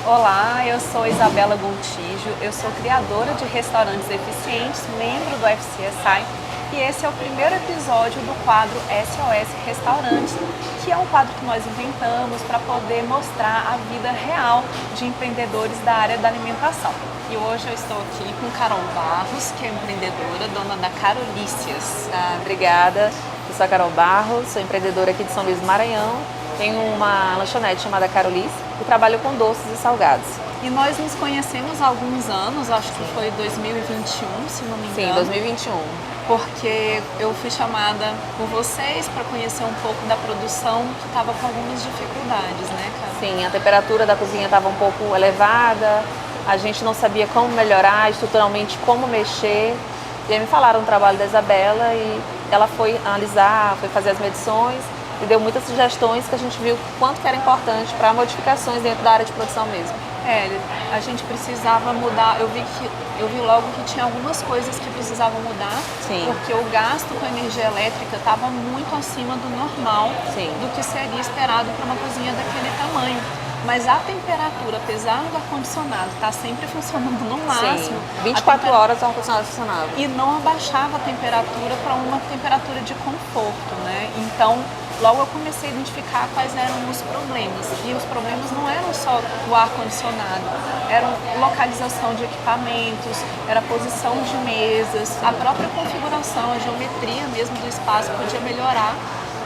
Olá, eu sou Isabela Gontijo, eu sou criadora de restaurantes eficientes, membro do FCSI e esse é o primeiro episódio do quadro SOS Restaurantes, que é um quadro que nós inventamos para poder mostrar a vida real de empreendedores da área da alimentação. E hoje eu estou aqui com Carol Barros, que é empreendedora, dona da Carolícias. Obrigada, eu sou a Carol Barros, sou empreendedora aqui de São Luís do Maranhão, tenho uma lanchonete chamada Carolícias e trabalho com doces e salgados. E nós nos conhecemos há alguns anos, acho que foi 2021, se não me engano. Sim, 2021. Porque eu fui chamada por vocês para conhecer um pouco da produção que estava com algumas dificuldades, né, Carol? Sim, a temperatura da cozinha estava um pouco elevada, a gente não sabia como melhorar, estruturalmente como mexer. E aí me falaram do trabalho da Isabela e ela foi analisar, foi fazer as medições e deu muitas sugestões que a gente viu quanto que era importante para modificações dentro da área de produção mesmo. A gente precisava mudar, eu vi logo que tinha algumas coisas que precisavam mudar. Sim. Porque o gasto com energia elétrica estava muito acima do normal. Sim. Do que seria esperado para uma cozinha daquele tamanho. Mas a temperatura, apesar do ar-condicionado estar sempre funcionando no máximo, Sim. 24 horas o ar-condicionado funcionava. E não abaixava a temperatura para uma temperatura de conforto, né? Então, logo eu comecei a identificar quais eram os problemas. E os problemas não eram só o ar-condicionado, eram localização de equipamentos, era a posição de mesas, a própria configuração, a geometria mesmo do espaço podia melhorar.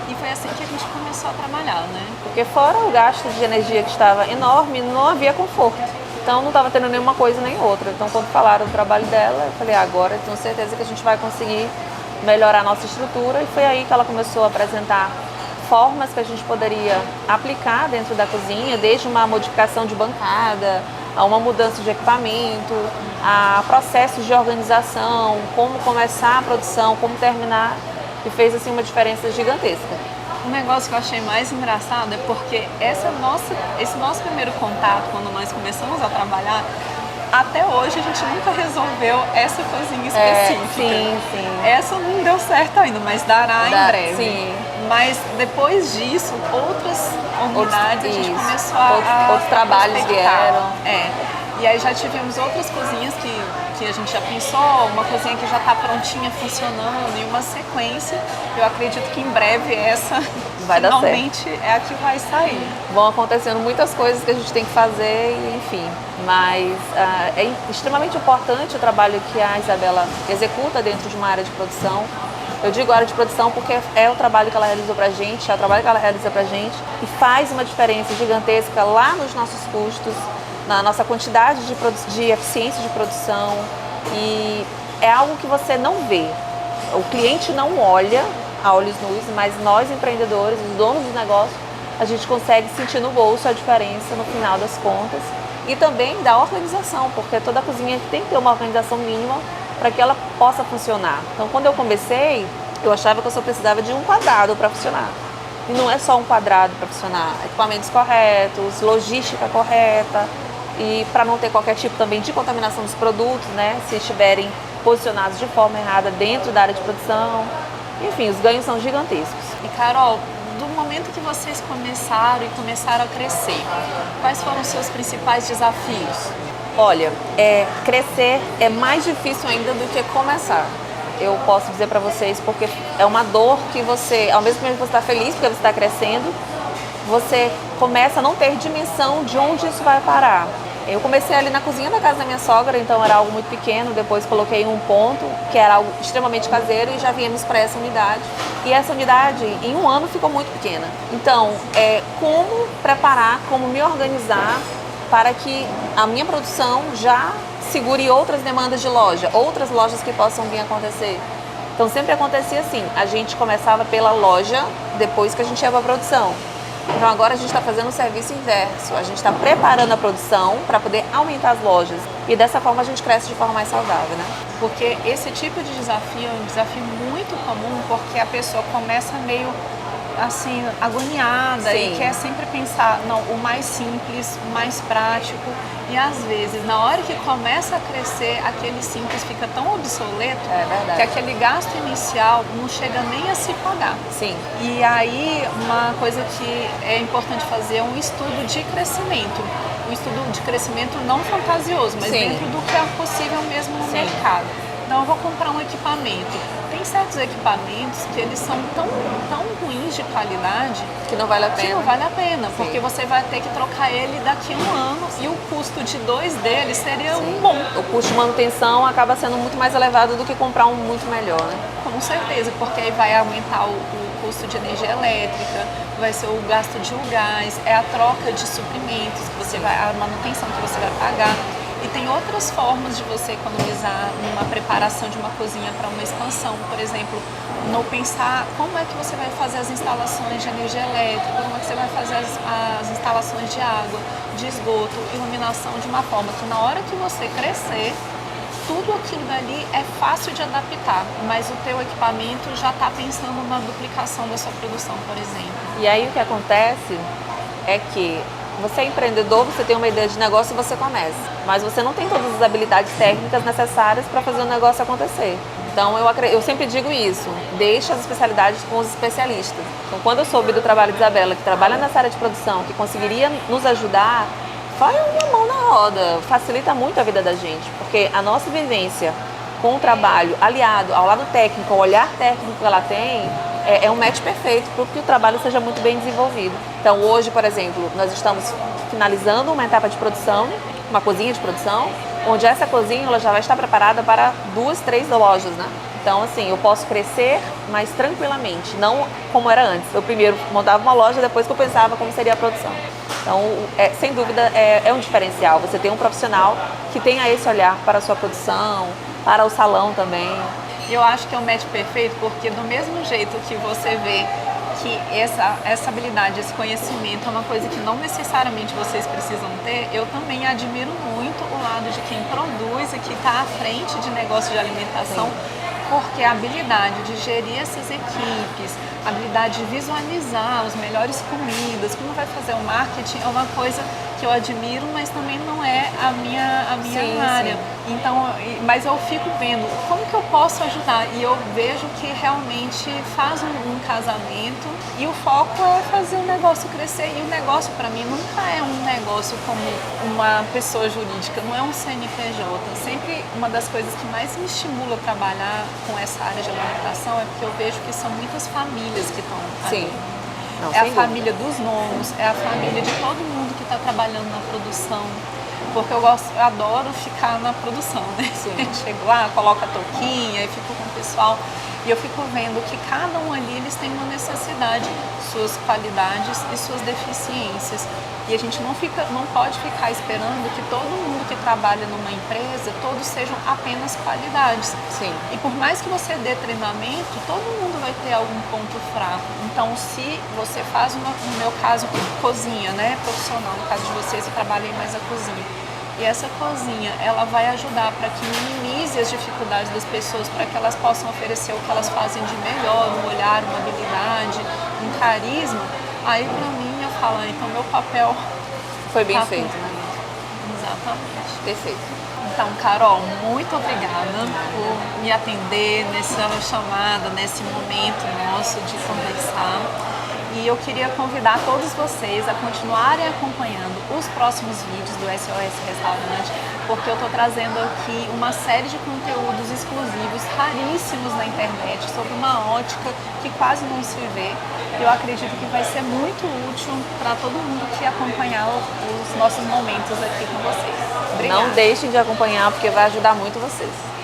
E foi assim que a gente começou a trabalhar, né? Porque fora o gasto de energia que estava enorme, não havia conforto. Então não estava tendo nenhuma coisa nem outra. Então quando falaram do trabalho dela, eu falei, agora eu tenho certeza que a gente vai conseguir melhorar a nossa estrutura. E foi aí que ela começou a apresentar formas que a gente poderia aplicar dentro da cozinha, desde uma modificação de bancada, a uma mudança de equipamento, a processos de organização, como começar a produção, como terminar, e fez assim uma diferença gigantesca. Um negócio que eu achei mais engraçado é porque esse nosso primeiro contato, quando nós começamos a trabalhar, até hoje a gente nunca resolveu essa coisinha específica. Sim, sim. Essa não deu certo ainda, mas dará em breve. Sim. Mas depois disso, outras unidades a gente começou a outros trabalhos vieram. E aí já tivemos outras cozinhas que a gente já pensou, uma cozinha que já está prontinha, funcionando, e uma sequência. Eu acredito que em breve essa vai finalmente é a que vai sair. Vão acontecendo muitas coisas que a gente tem que fazer, enfim. Mas é extremamente importante o trabalho que a Isabela executa dentro de uma área de produção. Eu digo área de produção porque é o trabalho que ela realizou pra gente, é o trabalho que ela realiza pra gente e faz uma diferença gigantesca lá nos nossos custos, na nossa quantidade de eficiência de produção, e é algo que você não vê. O cliente não olha a olhos nus, mas nós empreendedores, os donos do negócio, a gente consegue sentir no bolso a diferença no final das contas e também da organização, porque toda cozinha tem que ter uma organização mínima para que ela possa funcionar. Então, quando eu comecei, eu achava que eu só precisava de um quadrado para funcionar. E não é só um quadrado para funcionar, equipamentos corretos, logística correta, e para não ter qualquer tipo também de contaminação dos produtos, né, se estiverem posicionados de forma errada dentro da área de produção. Enfim, os ganhos são gigantescos. E Carol, do momento que vocês começaram a crescer, quais foram os seus principais desafios? Olha, crescer é mais difícil ainda do que começar. Eu posso dizer para vocês, porque é uma dor que você, ao mesmo tempo que você está feliz porque você está crescendo, você começa a não ter dimensão de onde isso vai parar. Eu comecei ali na cozinha da casa da minha sogra, então era algo muito pequeno, depois coloquei um ponto, que era algo extremamente caseiro, e já viemos para essa unidade. E essa unidade, em um ano, ficou muito pequena. Então, como preparar, como me organizar para que a minha produção já segure outras demandas de loja, outras lojas que possam vir a acontecer. Então sempre acontecia assim, a gente começava pela loja, depois que a gente ia para a produção. Então agora a gente está fazendo o serviço inverso, a gente está preparando a produção para poder aumentar as lojas. E dessa forma a gente cresce de forma mais saudável, né? Porque esse tipo de desafio é um desafio muito comum, porque a pessoa começa meio assim, agoniada. Sim. E quer sempre pensar, não, o mais simples, o mais prático. E às vezes, na hora que começa a crescer, aquele simples fica tão obsoleto que aquele gasto inicial não chega nem a se pagar. Sim. E aí, uma coisa que é importante fazer é um estudo de crescimento. um estudo de crescimento não fantasioso, mas Sim. dentro do que é possível mesmo no Sim. mercado. Então eu vou comprar um equipamento. Tem certos equipamentos que eles são tão ruins de qualidade Que não vale a que pena. não vale a pena, Sim. porque você vai ter que trocar ele daqui a um ano e o custo de 2 deles seria um bom. O custo de manutenção acaba sendo muito mais elevado do que comprar um muito melhor, né? Com certeza, porque aí vai aumentar o custo de energia elétrica, vai ser o gasto de gás, é a troca de suprimentos, que você vai, a manutenção que você vai pagar. E tem outras formas de você economizar numa preparação de uma cozinha para uma expansão, por exemplo, no pensar como é que você vai fazer as instalações de energia elétrica, como é que você vai fazer as instalações de água, de esgoto, iluminação de uma forma que na hora que você crescer, tudo aquilo dali é fácil de adaptar, mas o teu equipamento já está pensando na duplicação da sua produção, por exemplo. E aí o que acontece é que você é empreendedor, você tem uma ideia de negócio e você começa, mas você não tem todas as habilidades técnicas necessárias para fazer o negócio acontecer. Então eu sempre digo isso, deixa as especialidades com os especialistas. Então quando eu soube do trabalho de Isabela, que trabalha nessa área de produção, que conseguiria nos ajudar, vai uma mão na roda, facilita muito a vida da gente, porque a nossa vivência com o trabalho aliado ao lado técnico, ao olhar técnico que ela tem, é um match perfeito para que o trabalho seja muito bem desenvolvido. Então hoje, por exemplo, nós estamos finalizando uma etapa de produção, uma cozinha de produção, onde essa cozinha ela já vai estar preparada para 2, 3 lojas, né? Então, assim, eu posso crescer mais tranquilamente, não como era antes. Eu primeiro montava uma loja, depois que eu pensava como seria a produção. Então, sem dúvida, é um diferencial. Você tem um profissional que tenha esse olhar para a sua produção, para o salão também. Eu acho que é um match perfeito porque do mesmo jeito que você vê que essa habilidade, esse conhecimento é uma coisa que não necessariamente vocês precisam ter, eu também admiro muito o lado de quem produz e que está à frente de negócio de alimentação. Sim. Porque a habilidade de gerir essas equipes, a habilidade de visualizar as melhores comidas, como vai fazer o marketing, é uma coisa que eu admiro, mas também não é a minha sim, área. Sim. Então, mas eu fico vendo como que eu posso ajudar e eu vejo que realmente faz um casamento e o foco é fazer o negócio crescer. E o negócio para mim nunca é um negócio como uma pessoa jurídica, não é um CNPJ. Sempre uma das coisas que mais me estimula a trabalhar com essa área de alimentação é porque eu vejo que são muitas famílias que estão ali. Sim. Não, é a família dos nonos, é a família de todo mundo que está trabalhando na produção. Porque eu adoro ficar na produção, né? Chego lá, coloco a touquinha e fico com o pessoal. E eu fico vendo que cada um ali, eles têm uma necessidade, suas qualidades e suas deficiências. E a gente não pode ficar esperando que todo mundo que trabalha numa empresa, todos sejam apenas qualidades. Sim. E por mais que você dê treinamento, todo mundo vai ter algum ponto fraco. Então, se você faz, no meu caso, cozinha, né, profissional, no caso de vocês, eu trabalhei mais a cozinha. E essa cozinha, ela vai ajudar para que minimize as dificuldades das pessoas, para que elas possam oferecer o que elas fazem de melhor, um olhar, uma habilidade, um carisma. Aí, para mim, eu falo, então meu papel foi bem feito, né? Exatamente. Perfeito. Então, Carol, muito obrigada por me atender nessa chamada, nesse momento nosso de conversar. E eu queria convidar todos vocês a continuarem acompanhando os próximos vídeos do SOS Restaurante, porque eu estou trazendo aqui uma série de conteúdos exclusivos, raríssimos na internet, sobre uma ótica que quase não se vê. Eu acredito que vai ser muito útil para todo mundo que acompanhar os nossos momentos aqui com vocês. Obrigada. Não deixem de acompanhar, porque vai ajudar muito vocês.